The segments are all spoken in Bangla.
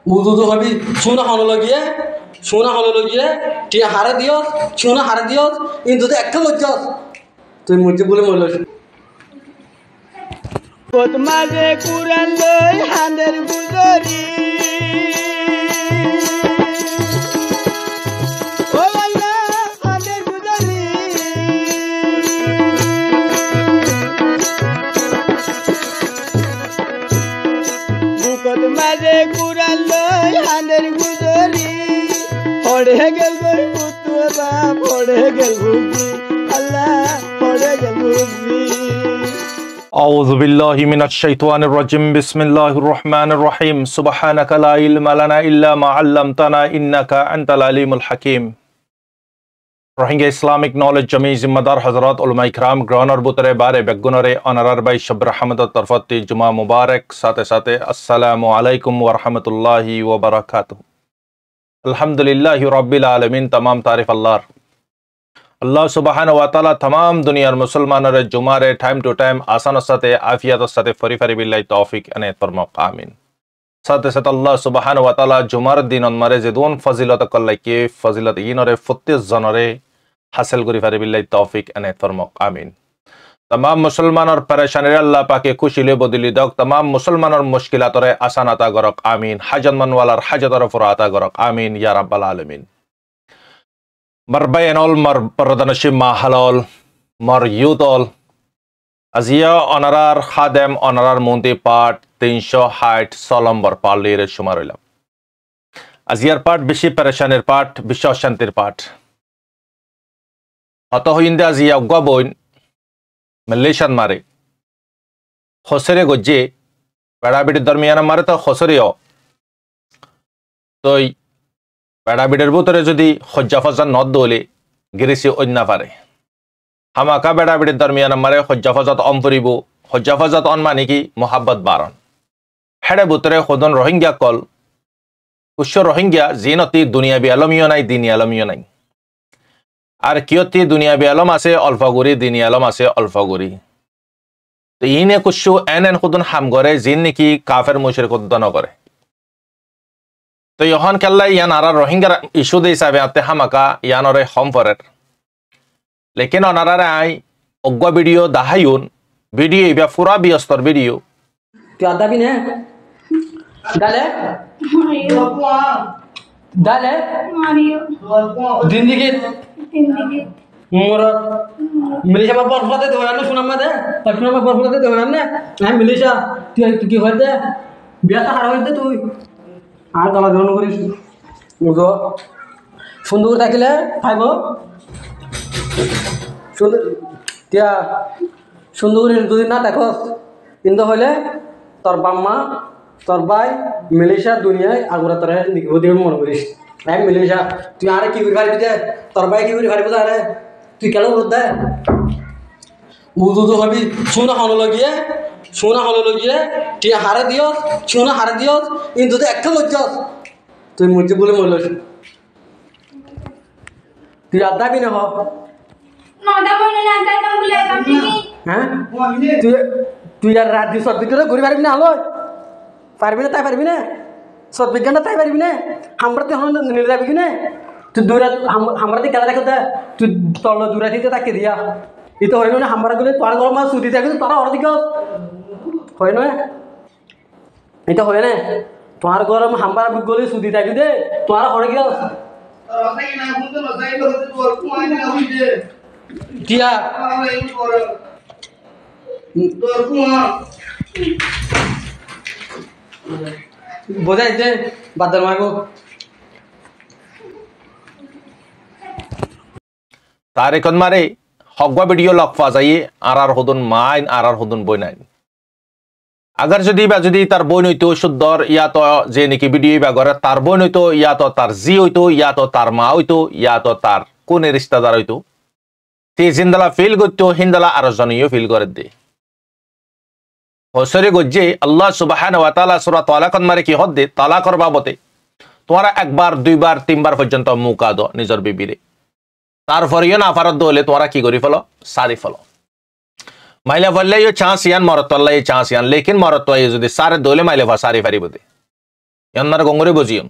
উদুদু হবি সোনা হলো লগিয়ে টিয়া হারে দিও সোনা হারে দিও কিন্তু তো একটা লজ্জাস তুই মুজি বলে মরল কত মাঝে কুরান লই হাঁদের গুজরি ও আল্লাহ হাঁদের গুজরি বুকত মাঝে কুরান লই হাঁদের গুজরি পড়ে গেল বই পুতুরা পড়ে গেল বুঝি আল্লাহ পড়ে গেল বুঝি أعوذ بالله من الشيطان الرجيم بسم الله الرحمن الرحيم سبحانك لا علم لنا إلا ما علمتنا إنك أنت العليم الحكيم Rohingya Islamic Knowledge Jami Zimmadar Hazrat Ulama Ikram Groner Butere Bare Begunare Honorar by Shabr Hamad Tarfati Juma Mubarak Sate Assalamu alaikum wa rahmatullahi wa barakatuh Alhamdulillahi Rabbil Alamin Tamam Tarif Allah Allah subhanahu wa ta'ala tamam duniyar musulmanare jumare time to time asanos sate afiyatos sate fari billahi tawfiq ane farmaq amin sate Allah subhanahu wa ta'ala jumar dinon mare jedun fazilat kollaki fazilat inore futtis janore hasil guri fari billahi tawfiq ane farmaq amin tamam musulmanor pareshanir Allah pake khushile bodili dok tamam musulmanor mushkilatore asanata gorok amin hajan manwalar hajatore furata gorok amin ya rabbal alamin Mar bayanol mar paradanashim mahalol mar yutol azia honorar khadem honorar munti part 360 নম্বর পাল্লির সময় রইলাম আজিয়ার পাঠ বেশি পেরেশানের পাঠ বিশ্ব শান্তির পাঠ হত হইন্দে আজিয়া গবইন মালয়েশিয়ান মারে খসরে গজ্জে বেড়াবিড়ির দরমিয়ানা মারে তো খসরেও তই বেড়াবিড়ের ভিতরে যদি হজ্জাফজা নদ দলে গিরিসি অন্য পারে হামাকা বেড়াবিড়ির দরমিয়ান মারে হজ্জাফজাত অম ফুরিব হজ্জাফজাত অন মানে কি মোহাব্বত বারণ হেড়ে ভিতরে সদন রোহিঙ্গা কল উচ্চ রোহিঙ্গা জিনতি দুনিয়াবি আলমীয় নাই দিনী আলমীয় নাই আর কিয়তি দুনিয়াবি আলম আছে অল্পগুড়ি দিনী আলম আছে অল্পগুড়ি তো ইনে কুচ্ছু এন সদন হাম করে জিন নাকি কাফের মুশরিক উদ্দান করে তো ইহন কেল্লা ইয়ান আর রোহিঙ্গার ইস্যু দে হিসাবে আতে হামাকা ইয়ানরে হম ফরের লেকিন অনারারে আই অজ্ঞ ভিডিও দাহাইউন ভিডিও ইবা পুরা বিয়স্তর ভিডিও তুই আদাবি না ডালে ডালে জিন্দিগি মোর মিলিশা বাবার ফলাতে দেব না শুনাম না দে তার শুনাম বাবার ফলাতে দেব না আমি মিলিশা তুই কি হইতে বিয়াটা হারা হইতে তুই আর গলা গ্রহণ করিস সুন্দর থাকিলে খাইব সুন্দর তিয়া সুন্দর যদি না দেখস কিন্তু হইলে তোর বাম্মা তোর ভাই মিলিশা দুনিয়ায় আগুরা তোর দিকে মনে করিস এক মিলিশা তুই আরে কি করে খাইবি দে তোর ভাই কি করে খাইব আরে তুই কেন বলতে দে উদুদু হবি সোনা হলো লগিয়ে টিয়া হারে দিও সোনা হারে দিও কিন্তু তো একটা লজ্জাস তুই মুজি বলে মরল তুই আদাবি না হ্যাঁ তুই আর রাত দিয়ে সদ্বিজ্ঞানটা ঘুরে পারবি না হলো পারবি না তাই পারবি না সদ্বিজ্ঞানটা তাই পারবি না আমরা তো এখন নিলে যাবি কি না তুই দূরে আমরা দিয়ে খেলা দেখো তুই তল দূরে থেকে তাকে দিয়া এটা হয় না আমরা গুলো তোর গরম মাছ সুদি থাকে তোরা ওর দিকে হয় না এটা হয় না তোমার গরম হাম্বার গলে সুদি থাকি দে তোরা হরে গেল টিয়া বোঝাই দে বাদর মাগো তার এখন মারে হগবা ভিডিও লক পা যাইয়ে আর হদন মাইন আর হদন বই নাই আগার যদি তার বই নইতো শুদ্ধর ইয়া তো যে নাকি ভিডিও বা করে তার বই নইতো ইয়া তো তার জি হইতো ইয়া তো তার মা হইতো ইয়া তো তার কোন রিস্তাদার হইতো তে জিন্দালা ফিল করতো হিন্দালা আর জনীয় ফিল করে দে হসরে গজ্জে আল্লাহ সুবহানাহু ওয়া তাআলা সূরা তালাক মারে কি হদ দে তালাকর বাবতে তোমরা একবার দুইবার তিনবার পর্যন্ত মুকা দাও নিজের বিবিরে তারপরেও না ফারত দলে তোমরা কি করি ফেলো সারি ফেলো মাইলা ফলে চান্স ইয়ান মরত আল্লাহ চান্স ইয়ান লেকিন মরত যদি সারে দলে মাইলে সারি ফারি বদে ইয়ান মারে গঙ্গরে বুঝিয়ম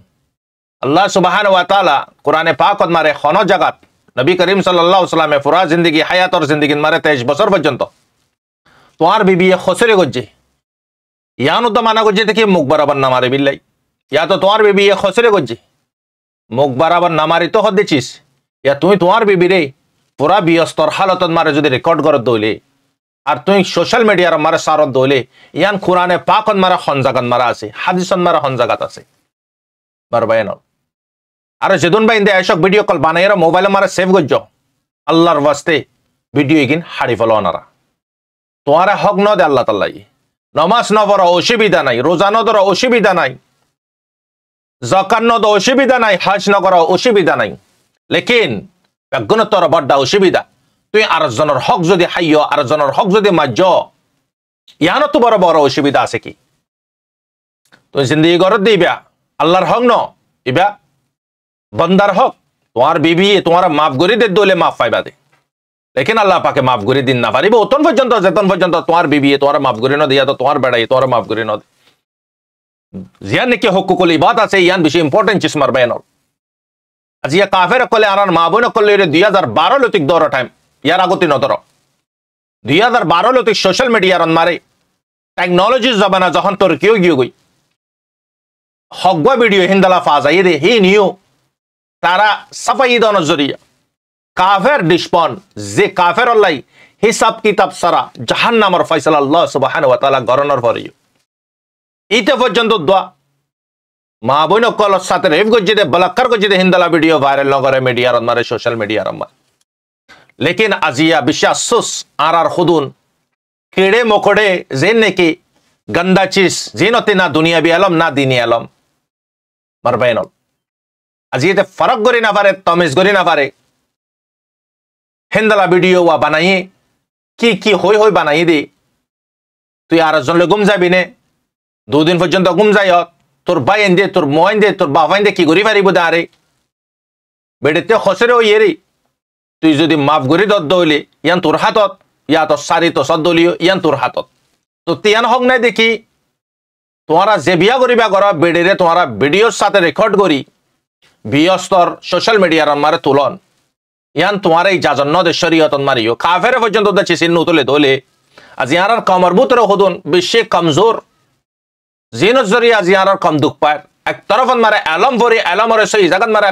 আল্লাহ সুবহানাহু ওয়া তাআলা কোরআনে পাকত মারে খন জাগাত নবী করিম সাল্লাল্লাহু আলাইহি ওয়াসাল্লামে পুরা জিন্দেগি হায়াতর জিন্দেগি মারে 23 বছর পর্যন্ত তোমার বিবি খসরে গজ্জে ইয়ানো তো মানা গজ্জে থেকে মুখ বরাবর না মারে বিল্লাই ইয়া তো তোমার বিবি খসরে গজ্জে মুখ বরাবর না মারি তো হদ দিছিস ইয়া তুমি তোমার বিবি রে পুরা বিয়স্তর হালতত মারে যদি রেকর্ড করত দইলে আর তুই সোশ্যাল মিডিয়ার মারে সারত দইলে ইয়ান কোরআনে পাকত মারা খন জাগাত মারা আছে হাদিসত মারা খন জাগাত আছে বারবায়ন আর যেদিন বা ইন্দে এসব ভিডিও কল বানাইরা মোবাইলে মারা সেভ গজ্জ আল্লাহর ওয়াস্তে ভিডিও এগিন হাড়ি ফেলো আনারা তোমারা হক ন দে আল্লাহ তাআলা নমাজ ন পড়া অসুবিধা নাই রোজা ন ধরা অসুবিধা নাই যাকাত ন দেওয়া অসুবিধা নাই হজ ন করা অসুবিধা নাই লেকিন গুণতর বড় অসুবিধা তুই আরেকজনের হক যদি হাইয় আরেকজনের হক যদি মাজ্য ইয়ানো তো বড় বড় অসুবিধা আছে কি তুই জিন্দগি গরত দিবা আল্লাহর হক ন ইবা বন্দার হক তোমার বিবি তোমার মাফ করে দে দলে মাফ পাইবা দে লেকিন আল্লাহ পাকে মাফ করে দিন না পারিব অতন পর্যন্ত যেতন পর্যন্ত তোমার বিবি তোমার মাফ করে ন দিয়া তো তোমার বেড়াই তোমার মাফ করে ন জিয়ান নাকি হকুকুল ইবাদ আছে ইয়ান বেশি ইম্পর্টেন্ট চিজ মারবেন আজি ইয়া কাফের কলে আনার মা বোন কলে 2012 লতিক দর টাইম ইয়ার আগতি নদর 2012 লতিক সোশ্যাল মিডিয়ার মারে টেকনোলজি জমানা যখন তোর কেউ গিয়ে গই হগবা ভিডিও হিন্দালা ফাজাই দে হি নিউ তারা সাফাই দন জরিয়া কাফের ডিসপন যে কাফের আল্লাহ হিসাব কিতাব সারা জাহান্নামের ফয়সালা আল্লাহ সুবহানাহু ওয়া তাআলা গরনর পরিও ইতে পর্যন্ত দোয়া মা বোন কল সাথে রেভ গজ্জে দে বলাক্কার গজ্জে দে হিন্দালা ভিডিও ভাইরাল নগরে মিডিয়ার মারে সোশ্যাল মিডিয়ার মারে লেকিন আজিয়া বিশ্বাসুস আর খুদুন কেড়ে মকড়ে যে নাকি গন্দা চিজ জিনতে না দুনিয়াবি আলম না দিনী আলম মারবাইনল আজি এতে ফরক করি না পারে তমিজ করি না পারে হেন্দালা ভিডিও ওয়া বানাইয়ে কি হই হই বানাই দি তুই আর একজনলে গুম যাবি নে দুদিন পর্যন্ত গুম যাই তোর ভাই এন দে তোর মইন দে তোর বাবাইন দে কি করি পারিব দাঁড়ে বেড়েতে খসরে ওই এরি তুই যদি মাফ করি দত দইলে ইয়ান তোর হাতত ইয়া তো সারি তো সদ্দলিও ইয়ান তোর হাতত তো তিয়ান হক নাই দেখি তোমারা যে বিয়া করিবা করা বেড়েরে তোমারা ভিডিওর সাথে রেকর্ড করি বিয়স্তর সোশ্যাল মিডিয়ার মারে তুলন ইয়ান তোমার এই জাজন্য দে শরীয়ত মারিও কাফের পর্যন্ত দেখছি চিহ্ন তুলে দলে আজ ইয়ার কমরবুতর হদুন বিশ্বে কমজোর জিনত জরিয়া আজ ইয়ার কম দুঃখ পায় এক তরফ মারে আলম ভরি আলমরে সেই জায়গাত মারে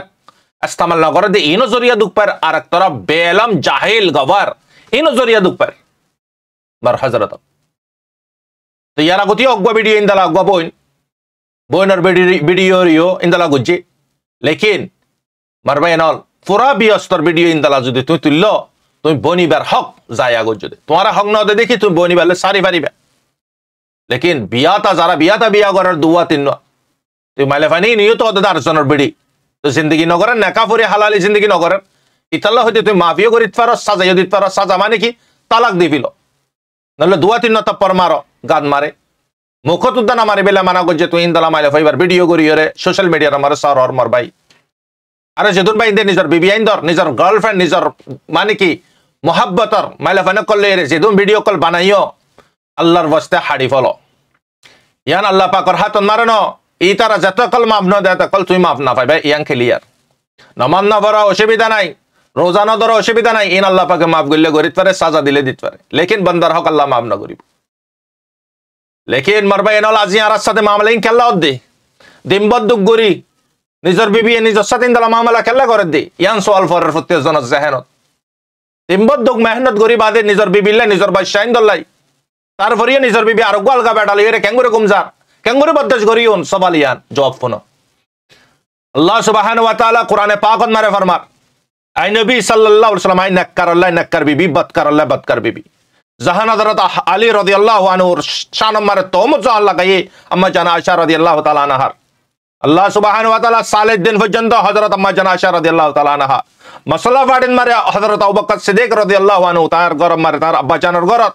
ইস্তেমাল না করে দে ইনো জরিয়া দুঃখ পায় আর এক তরফ বেআলম জাহিল গওয়ার ইনো জরিয়া দুঃখ পায় বার হযরত তো ইয়ারা গতি অগবা ভিডিও ইন্দালা অগবা বইনর ভিডিও রিও ইন্দালা গুজি লেকিন মারবাইনল পুরা বিয়স্তর ভিডিও ইন্দালা যদি তুই তুলল তুমি বনিবার হক যায় আগত যদি তোমার হক না দে দেখি তুমি বনিবালে সারি পারিবা লেকিন বিয়াতা যারা বিয়া করার দুয়া তিন তুই মাইলে ফানি নিও তো ওদের আরেকজনের বিড়ি তো জিন্দগি নগরের নেকা ফুরি হালালি জিন্দগি নগরের ইতাল্লা হইতে তুই মাফিও করিতে পারো সাজাইও দিতে পারো সাজা মানে কি তালাক দি ফিল নহলে দুয়া তিন তপ্পর মারো গাদ মারে মুখত উদ্দান মারি বেলা মানা করছে তুই ইন্দালা মাইলে ফাইবার ভিডিও করি রে সোশ্যাল মিডিয়ার মারে সর হর মর ভাই আরে যেদুন ভাই ইন্দে নিজের বিবি আইন্দর নিজের গার্লফ্রেন্ড নিজের মানে কি মোহাব্বতর মাইলে ফানে করলে রে যেদুন ভিডিও কল বানাইও আল্লাহর ওয়াস্তে হাড়ি ফলো ইয়ান আল্লাহ পাকর হাতন মারানো ই তারা যত কল মাফ ন দেয় কল তুই মাফ না পাইবে ইয়ান ক্লিয়ার নমান না ভরা অসুবিধা নাই রোজা ন ধরা অসুবিধা নাই ইন আল্লাহ পাকে মাফ করলে করিতে পারে সাজা দিলে দিতে পারে লেকিন বন্দার হক আল্লাহ মাফ না করিব লেকিন মারবা এনল আজি আর সাথে মামলা ইন খেলা দে দিমবদ্দুক গরি নিজের বিবি নিজের সাথে ইনদালা মামলা খেলা করে দে ইয়ান সোয়াল ফরের প্রত্যেক জনের জাহেনত দিমবদ্দুক মেহনত গরি বাদে নিজের বিবিলে নিজের বাইশাইন দল্লাই তারপরে নিজের বিবি আর গোয়ালগা বেটাল এরে কেঙ্গুরে গুমজার কেঙ্গুরে বদ্দেশ গরিউন সবালিয়ান জবাব ফোনো আল্লাহ সুবহানাহু ওয়া তাআলা কোরআনে পাকত মারে ফরমার আই নবী সাল্লাল্লাহু আলাইহি ওয়াসাল্লাম আই নাক্কার আল্লাহ নাক্কার বিবি বদকার বিবি জাহান হযরত আলী রাদিয়াল্লাহু আনহুর শান মারে তহমত জান লাগায়ে আম্মা জানা আয়েশা রাদিয়াল্লাহু তাআলা আনহা আল্লাহ সুবহানাহু ওয়া তাআলা সালেহ দিন পর্যন্ত হযরত আম্মা জানা আয়েশা রাদিয়াল্লাহু তাআলা আনহা মাসালা ফাড়িন মারে হযরত আবু বকর সিদ্দিক রাদিয়াল্লাহু আনহু তার গরম মারে তার আব্বা জানের গরত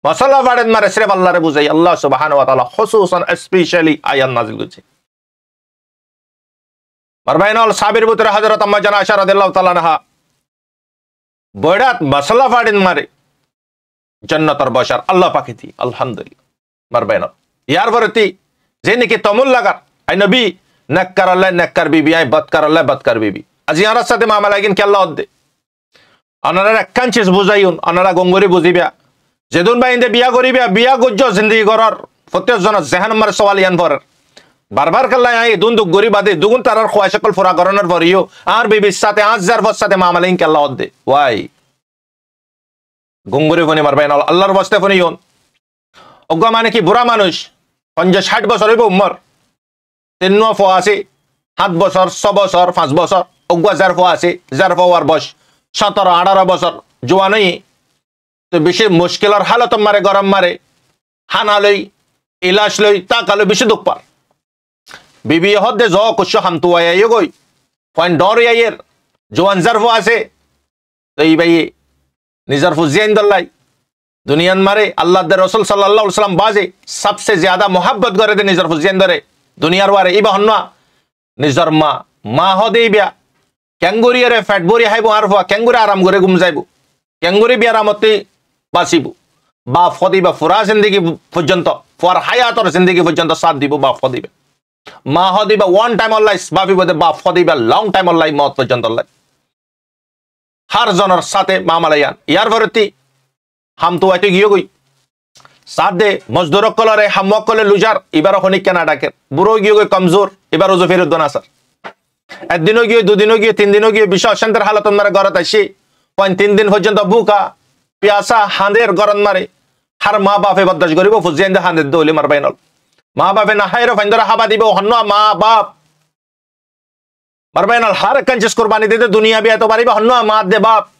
মাসালা ফাড়িন মারে সিরফ আল্লাহরে বুঝাই আল্লাহ সুবহানাহু ওয়া তাআলা খুসুসান স্পেশালি আয়াত নাযিল করেছে মারবাইনাল সাবির বুতরে হযরত আম্মা জানা আয়েশা রাদিয়াল্লাহু তাআলা আনহা বড়াত মাসালা ফাড়িন মারে জান্নাতের বশার আল্লাহ পাকে দি আলহামদুলিল্লাহ মারবাইনাল ইয়ার বরতি যে নাকি তমুল লাগা আই নবী নেককার আল্লাহ নেককার বিবি আই বদকার আল্লাহ বদকার বিবি আজি আর সাথে মামলা লাগিন কেল্লা হদ্দে অনারা একখান চিজ বুঝাইউন অনারা গঙ্গরি বুঝিবা যেদুন বাইন্দে বিয়া করিবা বিয়া গুজ্জ জিন্দগি করার প্রত্যেকজনের জেহান নম্বর সওয়াল ইয়ান পরের বারবার কাল্লা আই দুন দুগ গরি বাদে দুগুন তারার খোয়া সকল ফুরা করণের পরিও আর বিবির সাথে 5000 সাথে মামলা লাগিন কেল্লা হদ্দে ওয়াই গঙ্গরি ফোনে মারবেন আল্লাহর বস্তে ফোনে ইউন অজ্ঞা মানে কি বুড়া মানুষ 50-60 বছর হইব উম্মর তিন ফো আছে 7 বছর 6 বছর 5 বছর অজ্ঞা যার ফো আছে যার ফোয়ার বয়স 17-18 বছর জোয়ানই তো বেশি মুশকিলের হালত মারে গরম মারে হানা লই ইলাশ লই তাকালো বেশি দুঃখ পার বিবি হদ্দে জ কুশ হামতু আই গই পয়েন্ট ডর আইয়ের জোয়ান যার ফো আছে তো এই ভাই निजर फुजियान दल्लाई दुनियान मारे अल्लाह दे रसूल सल्लल्लाहु अलैहि वसल्लम बाजे सबसे ज्यादा मोहब्बत करे दे निजर फुजियान दरे दुनियार वारे इबा हन्ना निजर मा हो दे बिया कैंगुरी रे फैटबुरी हाइबो आरफा कैंगुरी आराम करे गुम जाइबो कैंगुरी बि आरामते बासिबो बाप फदिबा फुरा जिंदगी पर्यंत फर हायातर जिंदगी पर्यंत साथ दिबो बाप फदिबा मा हो दिबा वन टाइम ऑफ लाइफ बापी बदे बाप फदिबा लॉन्ग टाइम ऑफ लाइफ मौत पर्यंत लाइफ हर जनर साथे मामलायान यार भरती हम तो आते गियो गई साथ दे मजदूर कलरे हम कले लुजार इबार खनिक केना डाके बुरो गियो गई कमजोर इबार जो फिर दोना सर एक दिनो गियो दो दिनो गियो तीन दिनो गियो विशाल शांतर हालत मारे गरत आसी पॉइंट 3 दिन पर्यंत भूखा प्यासा हांदेर गरन मारे हर माँ बापे बददाश करिबो फुजियान हांदे दोले मारबाइनल माँ बापे ना हायरो फंदरा हाबा दिबो हन्ना माँ बाप मारबाइनल हर कंजस कुर्बानी दे दुनिया भी तो बारिबा हन्ना माँ दे बाप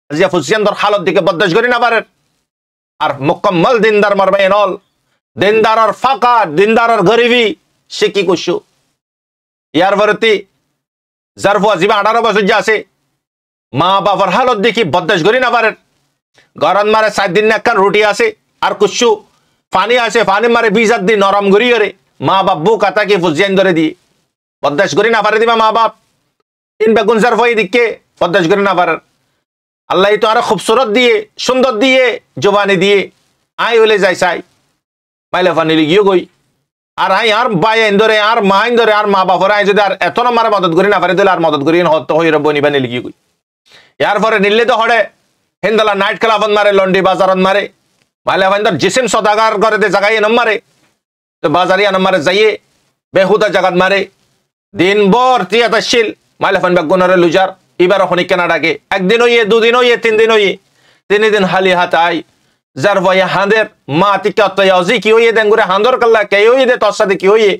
আজিয়া ফুজিয়ান দর হালত দিকে বদদাশ করি না পারে আর মুকম্মল দিনদার মারবাইনল দিনদার আর ফাকা দিনদার আর গরিবি সে কি কুশু ইয়ার ভরতি জারফু আজিবা 18 বছর যা আছে মা বাবার হালত দেখি বদদাশ করি না পারে গরম মারে 7 দিন একখান রুটি আছে আর কুশু পানি আছে পানি মারে 20 দিন নরম গরি করে মা বাবু কাতা কি ফুজিয়ান ধরে দি বদদাশ করি না পারে দিবা মা বাপ ইন বেগুন জারফু দিকে বদদাশ করি না পারে अल्लाह तो आर खूबसूरत दिए सुंदर दिए जवानी दिए आई होले जाय साई माइले फानी लिगियो गई আর আই আর বাই ইন্দরে আর মা ইন্দরে আর মা বাপরা আই যদি আর এত না মারে মদত করি না পারে দিলে আর মদত করি হত হই রে বনি বানি লিগি গই ইয়ার পরে নিলে তো হড়ে হিন্দলা নাইট ক্লাবন মারে লন্ডি বাজারন মারে মাইলে ফাইন্দর জিসিম সদাগার করে দে জায়গায় নম মারে তো বাজারিয়া নম মারে যাইয়ে বেহুদা জায়গাত মারে দিন ভর তিয়াতাশিল মাইলে ফাইন বেগুনরে লুজার इबार खनिक केना डाके एक दिन होइए दो दिन होइए तीन दिन होइए तीन दिन हाली हाथ आई जार वया हांदेर मा तिका तयाजी की होइए देंगुरे हांदर कल्ला के होइए दे तसादे की होइए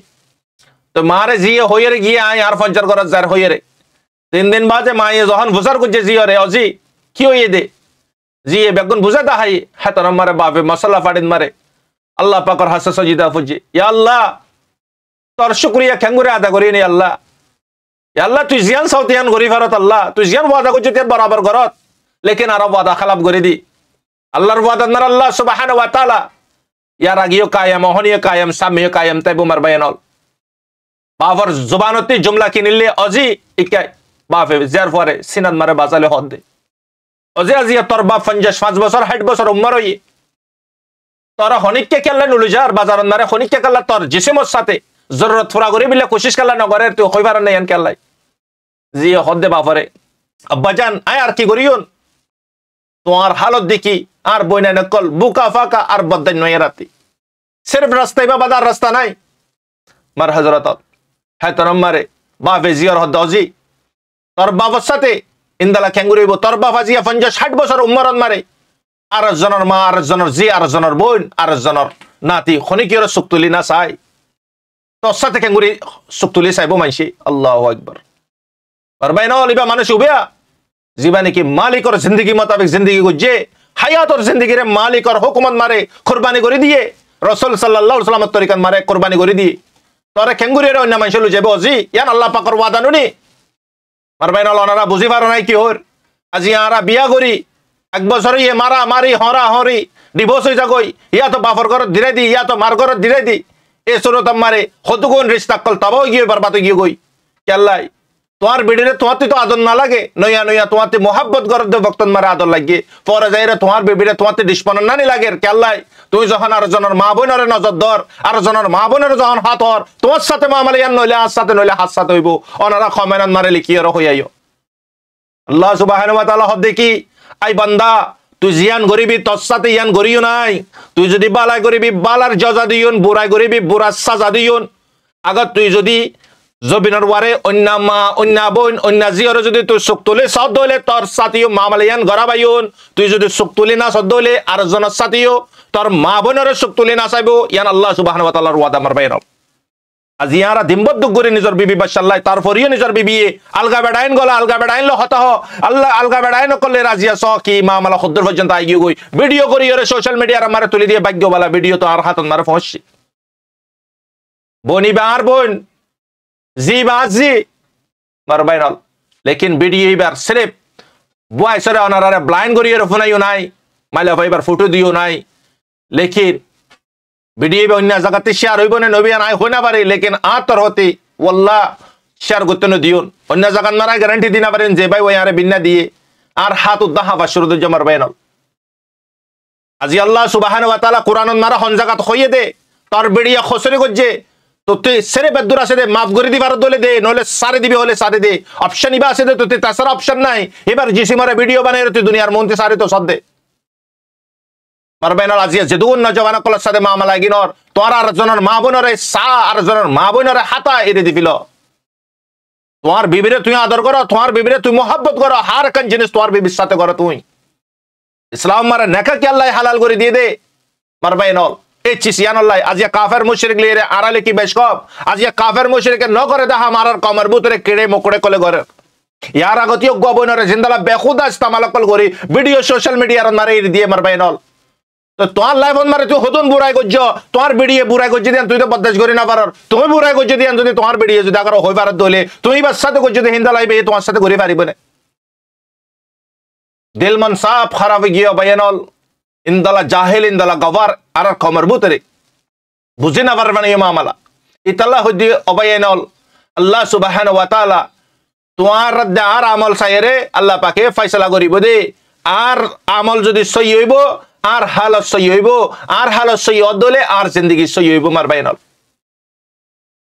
तो मारे जिए होइए रे गिए आई यार फंजर कर जार होइए रे तीन दिन बाद मा ये जहन बुजार कुछ जियो रे अजी की होइए दे जिए बेगुन बुजादा हाई हतन मारे बाबे मसाला फाडिन मारे अल्लाह पाकर हस सजिदा फुजी या अल्लाह तोर शुक्रिया केंगुरे अदा करी ने अल्लाह अल्लाह तु जियान सौतियान गरी फरत अल्लाह तु जियान वादा को जतियान बराबर करत लेकिन आर वादा खिलाफ गरी दी अल्लाहर वादा नर अल्लाह सुब्हानाहु व तआला या रागियो कायम मोहनियो कायम सामियो कायम तैबु मरबायनल बावर जुबानती जुमला किनिले अजी इके बाफे जार फरे सिनद मारे बाजाले हद दे अजी अजी तोर बाप 5 बছর 60 বছর उम्र होई तोरा हनिक के केल्ला नुलुजार बाजारन मारे हनिक के केल्ला तोर जिस्मर साथे जरूरत पूरा करी बिले कोशिश करला न करे तो खइबार नहीं अन केल्ला जी हदे बाफरे अब्बाजान आय आर की करियोन তোমার হালত দেখি আর বইনা নকল বুকা ফাকা আর বদাই নয় রাতি सिर्फ রাস্তায় বা বাজার রাস্তা নাই মার হযরত হে তরম মারে বাফে জিয়ার হদজি তোর বাবার সাথে ইন্দালা ক্যাঙ্গুরিব তোর বাবা জিয়া 50-60 বছর উম্মরন মারে আর জনর মা আর জনর জি আর জনর বোন আর জনর নাতি খনিকির সুক্তুলি না চাই তোর সাথে ক্যাঙ্গুরি সুক্তুলি চাইবো মানসি আল্লাহু আকবার परबाइना लिबा मानुष उबिया जीवानी की मालिक और जिंदगी मुताबिक जिंदगी को जे हयात और जिंदगी रे मालिक और हुकूमत मारे कुर्बानी करी दिए रसूल सल्लल्लाहु अलैहि वसल्लम तरीका मारे कुर्बानी करी दिए तोरे केंगुरी रे अन्य मानसलु जेबो जी यान अल्लाह पाकर वादा नुनी परबाइना लनारा बुझी पार নাই কি হর আজি আরা বিয়া করি এক বছর ইয়ে মারা মারি হরা হরি ডিভোর্স হই যাগই ইয়া তো বাফর ঘর ধীরে দি ইয়া তো মার ঘর ধীরে দি এ সুরত মারে হদুগুন রিশতা কল তব গিয়ে বরবাদ গিয়ে গই কি আল্লাহ তোমার বিডিরে তোমার তো আদর না লাগে নইয়া নইয়া তোমার মোহাব্বত করার বক্তন মারে আদর লাগে পরে যাইরে তোমার বিবিরে তোমার ডিসপন নানি লাগে কেল্লাই তুই যখন আর জনের মা বোনের নজর ধর আর জনের মা বোনের যখন হাত হর তোমার সাথে মামালে ইয়ান নইলে হাত সাথে নইলে হাত সাথে হইব ওনারা খমেনান মারে লিখিয়ে হইয়াইও আল্লাহ সুবহানাহু ওয়া তাআলা হদ্দে কি আই বান্দা তুই জিয়ান গরিবি তোর সাথে ইয়ান গরিও নাই তুই যদি বালাই গরিবি বালার জজা দিয়ন বুড়াই গরিবি বুড়ার সাজা দিয়ন আগত তুই যদি জবিনের ওয়ারে অন্য মা অন্য বোন অন্য জিয়রে যদি তুই চোখ তুলে সদ দলে তোর সাথীও মামালিয়ান গড়াবাইন তুই যদি চোখ তুলি না সদ দলে আর জনের সাথীও তোর মা বোনের চোখ তুলি না চাইব ইয়ান আল্লাহ সুবহানাহু ওয়া তাআলার ওয়াদা মার বাইর আজ ইয়ারা দিম্বদ্দ করে নিজের বিবি বাশাল্লাহ তারপরেও নিজের বিবি আলগা বেড়াইন গলা আলগা বেড়াইন লো হতা হ আল্লাহ আলগা বেড়াইন করলে রাজিয়া স কি মামালা খুদ্দর পর্যন্ত আইগিয়ে গই ভিডিও করি ওরে সোশ্যাল মিডিয়ার আমারে তুলি দিয়ে ভাগ্যবালা ভিডিও তো আর হাতন মারে পৌঁছছি বনি বার বোন জি বাজি মারবাইনল লেকিন ভিডিও এবার সিলেপ বয় সরে অনারে ব্লাইন্ড করিয়ে ফোনাইও নাই মাইলা ভাইবার ফটো দিও নাই লেকিন ভিডিও অন্য জায়গাতে শেয়ার হইব না নবী নাই হই না পারে লেকিন আতর হতে ওয়াল্লাহ শেয়ার করতে না দিও অন্য জায়গাত মারা গ্যারান্টি দিনা পারেন যে ভাই ওই আরে বিন্না দিয়ে আর হাত উদ্দাহা বা শুরু জমার বাইনল আজি আল্লাহ সুবহানাহু ওয়া তাআলা কুরআনত মারা হন জায়গাত হইয়ে দে তার ভিডিও খসরে গজ্জে তো তুই সেরে বেদুর আছে দে মাফ করে দিবার দলে দে নলে সারে দিবি হলে সারে দে অপশন ইবা আছে দে তো তুই তাছাড়া অপশন নাই এবার জিসিমারে ভিডিও বানাই তুই দুনিয়ার মন্তে সারে তো সদ দে মারবাইনাল আজিয়া যেদুন নজওয়ানা কলার সাথে মামলা লাগিনর তোর আর জনের মা বোনরে সা আর জনের মা বোনরে হাতা এরে দিবিল তোমার বিবিরে তুই আদর করো তোমার বিবিরে তুই মোহাব্বত করো হার কান জিনিস তোমার বিবির সাথে করো তুই ইসলাম মারে নেকা কি আল্লাহ হালাল করে দিয়ে দে মারবাইনাল এই চিসিয়ান আল্লাহ আজিয়া কাফের মুশরিক লিয়ে আড়ালে কি বেশ কব আজিয়া কাফের মুশরিকে ন করে দেখা মারার কমর বুতরে কেড়ে মকড়ে কলে করে ইয়ার আগতীয় গবনরে জিন্দালা বেখুদা ইস্তেমাল করি ভিডিও সোশ্যাল মিডিয়ার মারে দিয়ে মারবাইনাল তো তোমার লাইফ মারে তুই হতুন বুড়াই করছ তোমার বেড়িয়ে বুড়াই করছে দিয়ান তুই তো বদাস করি না পারার তুমি বুড়াই করছে দিয়ান যদি তোমার বেড়িয়ে যদি আগে হই পারার দলে তুমি বাস সাথে করছো হিন্দা লাইবে তোমার সাথে ঘুরে পারিব না দিল মন সাফ খারাপ গিয়ে বায়ানল ইন্দালা জাহেল ইন্দালা গবার আর কমর বুতরে বুঝে না পারবে না এই মামলা ইতাল্লাহ হদি অবায়ানল আল্লাহ সুবহানাহু ওয়া তাআলা তোমার রদ্দে আর আমল সাইরে আল্লাহ পাকে ফয়সালা করিব দে আর আমল যদি সহি হইব আর হালত সহি হইব আর হালত সহি অদলে আর জিন্দগি সহি হইব মার বাইনল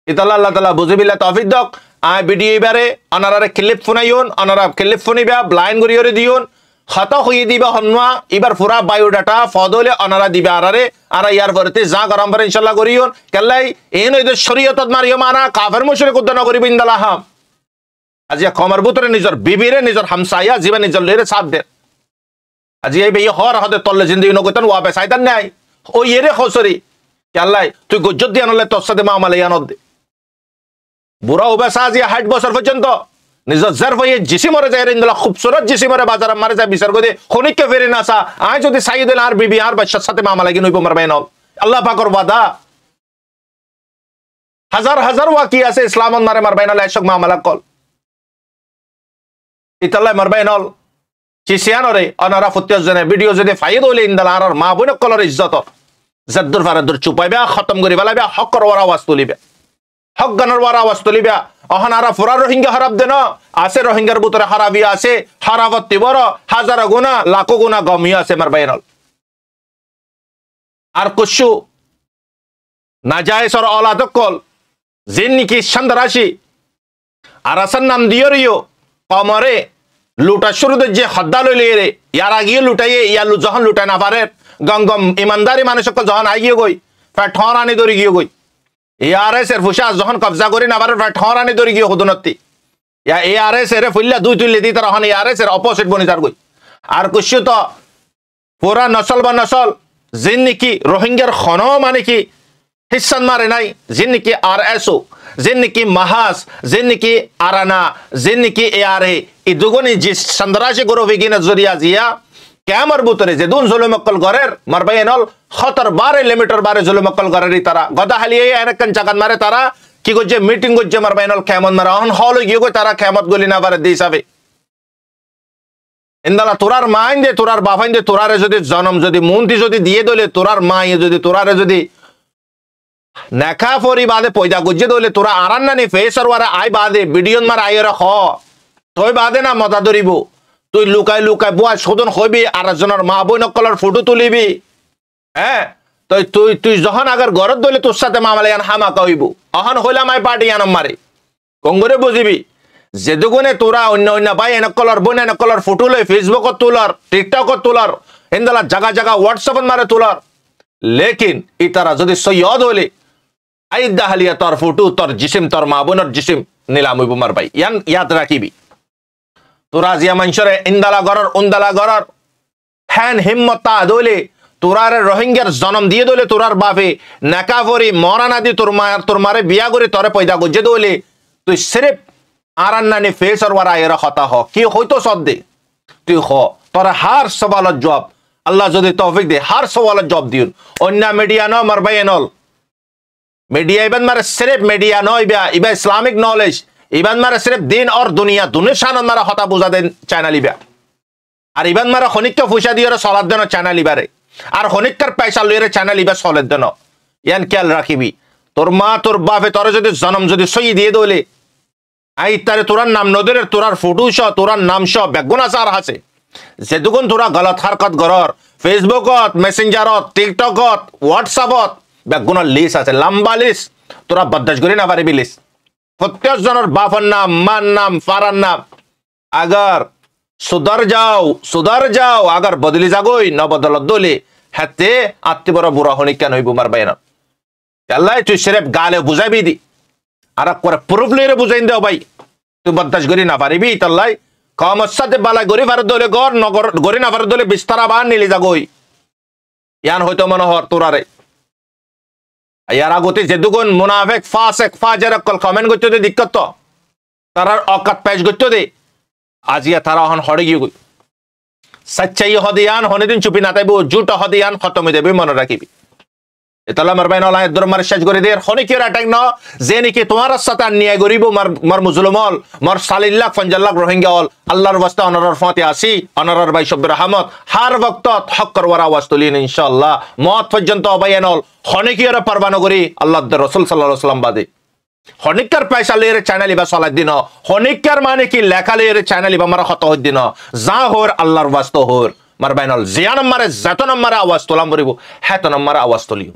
ইতাল্লাহ আল্লাহ তাআলা বুঝিবিল্লা তৌফিক দক আই ভিডিও এবারে অনারারে ক্লিপ ফোনাইউন অনারা ক্লিপ ফোনিবা ব্লাইন্ড করিয়রে দিউন খাতা হইয়ে দিবা হনওয়া এবার পুরা বায়োডাটা ফদলে অনারা দিবা আরারে আর ইয়ার পরতে যা গরম পারে ইনশাআল্লাহ করিউন কেলাই এন ওই শরীয়তত মারিও মানা কাফের মুশরিক উদ্দনা করিব ইনদাল্লাহ আজিয়া কমর বুতরে নিজর বিবিরে নিজর হামসায়া জীবন নিজর লইরে সাথ দে আজি এই বেই হর হদে তল্লে জিন্দেগি নগতন ওয়াবে সাইতান নাই ও ইরে খসরি আল্লাহ তুই গজ্জত দিয়া নলে তোর সাথে মামালে ইয়ান দে বুড়া ওবে সাজি 60 বছর পর্যন্ত নিজর জারফ হয়ে জিসিমরে যায় ইনদাল্লাহ খুবসুরত জিসিমরে বাজার মারে যায় বিচার করে খনিককে ফেরে না সা আই যদি সাইদুল আর বিবি আর বাচ্চার সাথে মামালে গিন হইব মারবাই নল আল্লাহ পাকের ওয়াদা হাজার হাজার ওয়াকি আছে ইসলামত মারে মারবাই নল এসক মামলা কল ইতাল্লাহ মারবাই নল চিসিয়ানরে অনারা ফুতিয়াস জনে ভিডিও যদি ফাইদ হইলে ইনদাল আর মা বোন কলর ইজ্জত জাদ্দুর ফারাদুর চুপাইবা খতম করি বালাইবা হক করওয়ার আওয়াজ তুলিবা হক গানের ওয়ার আওয়াজ তুলিবা অহনারা ফুরা রোহিঙ্গা হারাব দেন আছে রোহিঙ্গার ভিতরে হারাবি আছে হারাবত্তি বড় হাজার গুণা লাখো গুণা গমিয়া আছে মার বাইনল আর কুশু নাজায়েসর औलाद কল জিন্নিকি সন্দরাশি আর আসান নাম দিয়রিও কমরে লুটা শুরু যে হদ্দা লইলে রে ইয়ার আগিয়ে লুটাইয়ে ইয়ার যখন লুটাই না পারে গঙ্গম ইমানদারি মানুষ সকল যখন আগিয়ে গই ফের ঠরানি দৌড়ি গিয়ে গই এআরএস এর ফুসা যখন কবজা করি না পারে ফের ঠরানি দৌড়ি গিয়ে হদনতি ইয়া এআরএস এর ফুল্লা দুই তুললে দি তখন এআরএস এর অপোজিট বনি যার গই আর কুশু তো পুরা নসল বা নসল জিন্নিকি রোহিঙ্গার খন মানে কি হিসান মারে নাই জিন্নিকি আরএসও जिनकी महास जिनकी आराना जिनकी एआरए इ दुगुनी जिस संदराशे गुरुविगी नजरिया जिया क्या मरबूतरे जे दुन जुलुमक्कल गरेर मरबायनल खतर बारे लिमिटर बारे जुलुमक्कल गरेरी तारा गदा हलिये एनकन चाकन मारे तारा कि गोजे मीटिंग गोजे मरबायनल खेमत मारा हन हॉल गियो गो तारा खेमत गोली ना बारे दिसाबे इंदाला तुरार माइन दे तुरार बाफाइन दे तुरारे जदि जन्म जदि मुंती जदि दिए दोले तुरार माई जदि तुरारे जदि নেখা ফরি বাদে পয়দা গুজে দলে তোরা আরান নানি ফেসর ওয়ারা আই বাদে ভিডিওন মার আইরা খ তুই বাদে না মজা ধরিব তুই লুকাই লুকাই বুয়া শোধন হইবি আর একজনের মা বই নকলার ফটো তুলিবি হ্যাঁ তুই তুই তুই যখন আগের ঘরত দলে তোর সাথে মামালে ইয়ান হামা কইব অহন হইলাম আই পার্টি ইয়ান মারে কঙ্গরে বুঝিবি যেদুগুনে তোরা অন্য অন্য ভাই এনেকলার বোন এনেকলার ফটো লই ফেসবুকত তোলার টিকটকত তোলার এন্দালা জায়গা জায়গা হোয়াটসঅ্যাপত মারে তোলার লেকিন ইতারা যদি সৈয়দ হলে আইদা হালিয়া তোর ফটো তোর জিসিম তোর মা বোনের জিসিম নিলাম হইব মার ভাই ইয়ান ইয়াদ রাখিবি তোরা জিয়া মানুষরে ইন্দালা গরর উন্দালা গরর হ্যান হিম্মতা দলে তোরার রোহিঙ্গার জন্ম দিয়ে দলে তোরার বাপে নেকা ভরি মরানা দি তোর মারে বিয়া করে তোরে পয়দা গজে দলে তুই সিরিফ আরান নানি ফেসর ওয়ারা এরা কথা হ কি হইতো সদ্দে তুই হ তোর হার সওয়ালত জবাব আল্লাহ যদি তৌফিক দে হার সওয়ালত জবাব দিউন অন্য মিডিয়া ন মার ভাই এনল মিডিয়া ইবান মারে সিরিফ মিডিয়া ন ইবা ইসলামিক নলেজ ইবান মারে সিরিফ দিন আর দুনিয়া দুনিশান মারা হতা বুঝা দেন চ্যানেল ইবা আর ইবান মারা খনিককে ফুসা দিয়ে সলাদ দেন চ্যানেল ইবারে আর খনিককার পয়সা লইরে চ্যানেল ইবা সলাদ দেন ইয়ান খেয়াল রাখিবি তোর মা তোর বাপে তোর যদি জন্ম যদি সই দিয়ে দলে আই তারে তোরার নাম নদরের তোরার ফটো সহ তোরার নাম সহ বেগুনাচার আছে যেদুগুন তোরা গলত হারকত গরর ফেসবুকত মেসেঞ্জারত টিকটকত হোয়াটসঅ্যাপত বেগুনার লিস্ট আছে লম্বা লিস্ট তোরা বদদাস করি না পারিবি লিস্ট প্রত্যেক জনের বাপর নাম মান নাম ফারার নাম আগার সুধর যাও আগার বদলি যাগই ন বদলত দলে হাতে আত্মি বড় বুড়া হনি কেন হইব মার বাইনা আল্লাহ তুই সেরেফ গালে বুঝাবি দি আর করে প্রুফ লইরে বুঝাইন দেও ভাই তুই বদদাস করি না পারিবি তাল্লাই কমর সাথে বালা গরি ফার দলে গর নগর গরি না ফার দলে বিস্তারা বান নিলি যাগই ইয়ান হয়তো মনোহর তোরারে ইয়ার আগতে যেদুগুন মুনাফিক ফাসিক ফাজির কল কমেন্ট করতে দে দিক্কত তো তারার অকাত পেশ করতে দে আজিয়া তারা হন হড়ে গিয়ে সচ্চাই হদিয়ান হনে দিন চুপি না তাইব জুট হদিয়ান খতম হয়ে যাবে মনে রাখিবি এতলা মার বাইন আল্লাহ দর মার শেষ করে দে হনে কি অ্যাটাক ন যে নাকি তোমার সাথে অন্যায় করিব মার মুসলমান মার সালিল্লাহ ফঞ্জাল্লাহ রোহিঙ্গা অল আল্লাহর ওয়াস্তে অনরর ফাতে আসি অনরর ভাই শব্দ রহমত হার ওয়াক্ত হক করওয়ার আওয়াজ তুলিন ইনশাআল্লাহ মত পর্যন্ত অবায়ানল হনে কি এর পারবানো করি আল্লাহর রাসূল সাল্লাল্লাহু আলাইহি ওয়াসাল্লাম বাদে হনিকার পয়সা লেরে চ্যানেল ইবা চলাই দিন হনিকার মানে কি লেখা লেরে চ্যানেল ইবা মারা খত হই দিন যা হোর আল্লাহর ওয়াস্তে হোর মার বাইনল জিয়ান মারে যত নম্বরে আওয়াজ তোলাম বরিব হেত নম্বরে আওয়াজ তুলিও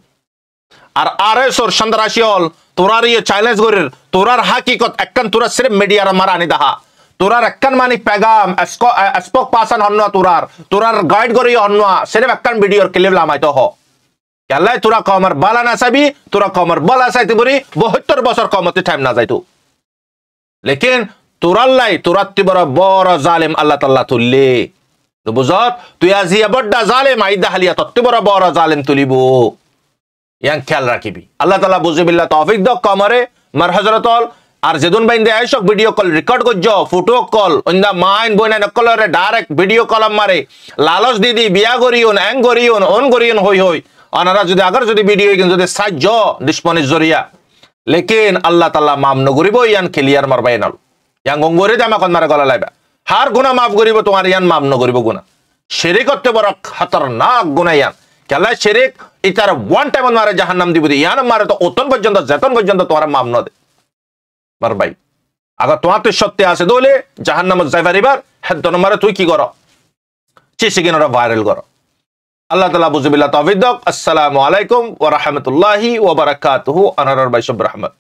আর আরএসর সন্ত্রাসীল তোরার ইয়ে চ্যালেঞ্জ করির তোরার হাকিকত একখান তোরা সির্ফ মিডিয়ার মারা আনি দাহা তোরার একখান মানে পেগাম স্পোক পারসন হন্না তোরার গাইড করি হন্না সির্ফ একখান ভিডিওর ক্লিপ লামাইতো হ আল্লাহ তোরা কমর বালা না চাবি তোরা কমর বালা চাইতে বলি 72 বছর কমতে টাইম না যাইতো লেকিন তোরাল্লাই তোরাত্তি বড় জালেম আল্লাহ তাআলা তুললে তো বুঝত তুই আজিয়া বড় জালেম আইদা হালিয়া তত্তি বড় জালেম তুলিব ইয়ান খেয়াল রাখিবি আল্লাহ তাআলা বুঝিবিল্লাহ তৌফিক দক কমরে মার হযরতল আর যেদুন বাইন্দে আইসক ভিডিও কল রেকর্ড করজ ফটো কল অন্দা মাইন বইনা নকলরে ডাইরেক্ট ভিডিও কল মারে লালচ দিদি বিয়া করিউন এং করিউন অন করিউন হই অনারা যদি আগার যদি ভিডিও কিন্তু যদি সাহায্য নিষ্পনের জরিয়া লেকিন আল্লাহ তাআলা মাফ নগরিব ইয়ান ক্লিয়ার মারবাইনাল ইয়ান গঙ্গরে জামা কোন মারে গলা লাইবা হার গুনাহ মাফ করিব তোমার ইয়ান মাফ নগরিব গুনাহ শিরক করতে বড় খতরনাক গুনাহ ইয়ান কেলা শিরক ইতার ওয়ান টাইম মারে জাহান্নাম দিব ইয়ান মারে তো অতন পর্যন্ত যেতন পর্যন্ত তোমার মাফ ন দে মার ভাই আগা তোমার তো সত্য আছে দলে জাহান্নামত যাইবারিবার হেদ নম্বরে তুই কি কর চিসিগিনরা ভাইরাল কর আল্লাহ তাআলা বুঝিবিল্লাহ তৌফিক দাও আসসালামু আলাইকুম ওয়া রাহমাতুল্লাহি ওয়া বারাকাতুহু আনার ভাই সব রহমত